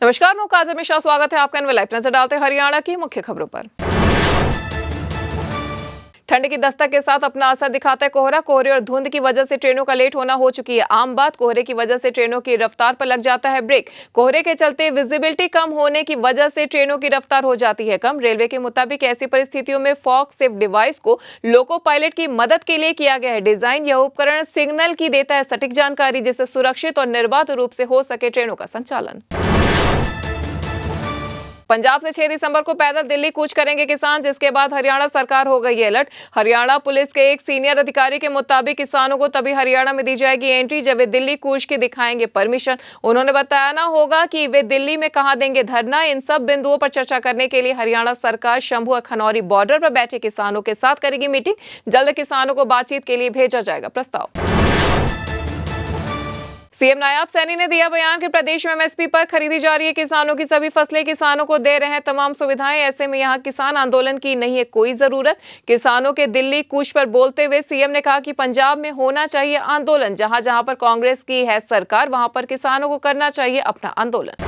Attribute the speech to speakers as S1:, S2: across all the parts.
S1: नमस्कार, मैं काजल मिश्रा। स्वागत है आपका लाइव। नजर डालते हैं हरियाणा की मुख्य खबरों पर। ठंड की दस्तक के साथ अपना असर दिखाता है कोहरा। कोहरे और धुंध की वजह से ट्रेनों का लेट होना हो चुकी है आम बात। कोहरे की वजह से ट्रेनों की रफ्तार पर लग जाता है ब्रेक। कोहरे के चलते विजिबिलिटी कम होने की वजह से ट्रेनों की रफ्तार हो जाती है कम। रेलवे के मुताबिक ऐसी परिस्थितियों में फॉग सेफ डिवाइस को लोको पायलट की मदद के लिए किया गया है डिजाइन। यह उपकरण सिग्नल की देता है सटीक जानकारी, जिससे सुरक्षित और निर्बाध रूप से हो सके ट्रेनों का संचालन। पंजाब से 6 दिसंबर को पैदल दिल्ली कूच करेंगे किसान, जिसके बाद हरियाणा सरकार हो गई अलर्ट। हरियाणा पुलिस के एक सीनियर अधिकारी के मुताबिक किसानों को तभी हरियाणा में दी जाएगी एंट्री जब वे दिल्ली कूच की दिखाएंगे परमिशन। उन्होंने बताया ना होगा कि वे दिल्ली में कहां देंगे धरना। इन सब बिंदुओं पर चर्चा करने के लिए हरियाणा सरकार शंभू और खनौरी बॉर्डर पर बैठे किसानों के साथ करेगी मीटिंग। जल्द किसानों को बातचीत के लिए भेजा जाएगा प्रस्ताव। सीएम नायाब सैनी ने दिया बयान कि प्रदेश में एमएसपी पर खरीदी जा रही है किसानों की सभी फसलें। किसानों को दे रहे हैं तमाम सुविधाएं, ऐसे में यहां किसान आंदोलन की नहीं है कोई जरूरत। किसानों के दिल्ली कूच पर बोलते हुए सीएम ने कहा कि पंजाब में होना चाहिए आंदोलन। जहां जहां पर कांग्रेस की है सरकार, वहां पर किसानों को करना चाहिए अपना आंदोलन।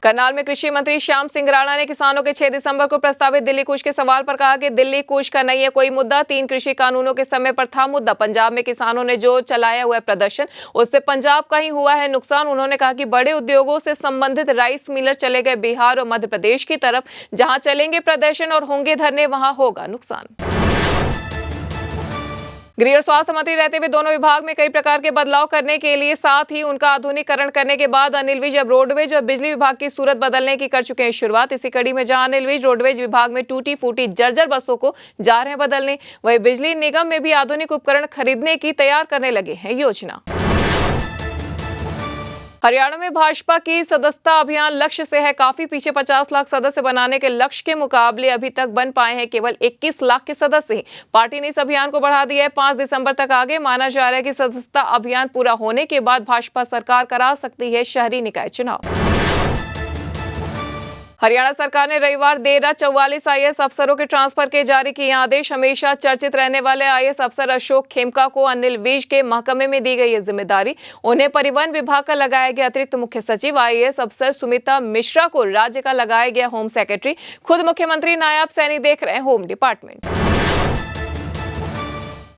S1: करनाल में कृषि मंत्री श्याम सिंह राणा ने किसानों के 6 दिसंबर को प्रस्तावित दिल्ली कूच के सवाल पर कहा कि दिल्ली कूच का नहीं है कोई मुद्दा। 3 कृषि कानूनों के समय पर था मुद्दा। पंजाब में किसानों ने जो चलाया हुआ प्रदर्शन, उससे पंजाब का ही हुआ है नुकसान। उन्होंने कहा कि बड़े उद्योगों से संबंधित राइस मिलर चले गए बिहार और मध्य प्रदेश की तरफ। जहां चलेंगे प्रदर्शन और होंगे धरने, वहां होगा नुकसान। गृह और स्वास्थ्य मंत्री रहते हुए दोनों विभाग में कई प्रकार के बदलाव करने के लिए, साथ ही उनका आधुनिकीकरण करने के बाद अनिल विज अब रोडवेज और बिजली विभाग की सूरत बदलने की कर चुके हैं शुरुआत। इसी कड़ी में जहां अनिल विज रोडवेज विभाग में टूटी फूटी जर्जर बसों को जा रहे हैं बदलने, वहीं बिजली निगम में भी आधुनिक उपकरण खरीदने की तैयार करने लगे हैं योजना। हरियाणा में भाजपा की सदस्यता अभियान लक्ष्य से है काफी पीछे। 50 लाख सदस्य बनाने के लक्ष्य के मुकाबले अभी तक बन पाए हैं केवल 21 लाख के सदस्य ही। पार्टी ने इस अभियान को बढ़ा दिया है 5 दिसंबर तक आगे। माना जा रहा है कि सदस्यता अभियान पूरा होने के बाद भाजपा सरकार करा सकती है शहरी निकाय चुनाव। हरियाणा सरकार ने रविवार देर रात 44 आईएएस अफसरों के ट्रांसफर के जारी किए आदेश। हमेशा चर्चित रहने वाले आईएएस अफसर अशोक खेमका को अनिल विज के महकमे में दी गई है जिम्मेदारी। उन्हें परिवहन विभाग का लगाया गया अतिरिक्त मुख्य सचिव। आईएएस अफसर सुमिता मिश्रा को राज्य का लगाया गया होम सेक्रेटरी। खुद मुख्यमंत्री नायाब सैनी देख रहे हैं होम डिपार्टमेंट।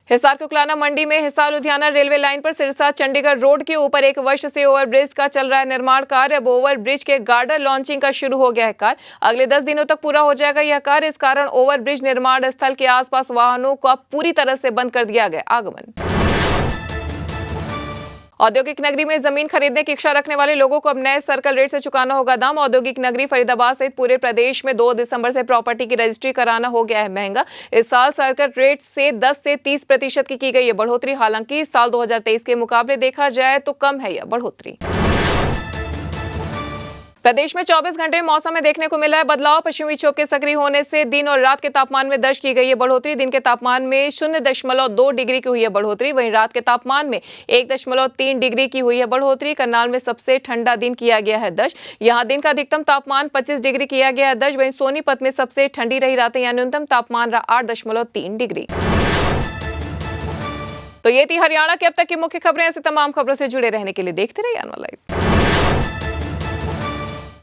S1: हिसार के उकलाना मंडी में हिसार लुधियाना रेलवे लाइन पर सिरसा चंडीगढ़ रोड के ऊपर 1 वर्ष से ओवरब्रिज का चल रहा है निर्माण कार्य। अब ओवरब्रिज के गार्डर लॉन्चिंग का शुरू हो गया है कार्य। अगले 10 दिनों तक पूरा हो जाएगा यह कार्य। इस कारण ओवरब्रिज निर्माण स्थल के आसपास वाहनों को अब पूरी तरह से बंद कर दिया गया आगमन। औद्योगिक नगरी में जमीन खरीदने की इच्छा रखने वाले लोगों को अब नए सर्कल रेट से चुकाना होगा दाम। औद्योगिक नगरी फरीदाबाद सहित पूरे प्रदेश में 2 दिसंबर से प्रॉपर्टी की रजिस्ट्री कराना हो गया है महंगा। इस साल सर्कल रेट से 10 से 30% की गई है बढ़ोतरी। हालांकि साल 2023 के मुकाबले देखा जाए तो कम है यह बढ़ोतरी। प्रदेश में 24 घंटे मौसम में देखने को मिला है बदलाव। पश्चिमी विक्षोभ के सक्रिय होने से दिन और रात के तापमान में दर्ज की गई है बढ़ोतरी। दिन के तापमान में 0.2 डिग्री की हुई है बढ़ोतरी, वहीं रात के तापमान में 1.3 डिग्री की हुई है बढ़ोतरी। करनाल में सबसे ठंडा दिन किया गया है दर्ज। यहां दिन का अधिकतम तापमान 25 डिग्री किया गया है दर्ज। वहीं सोनीपत में सबसे ठंडी रही रातें, यहां न्यूनतम तापमान रहा 8.3 डिग्री। तो ये थी हरियाणा की अब तक की मुख्य खबरें। ऐसी तमाम खबरों से जुड़े रहने के लिए देखते रहिए अनवर लाइव।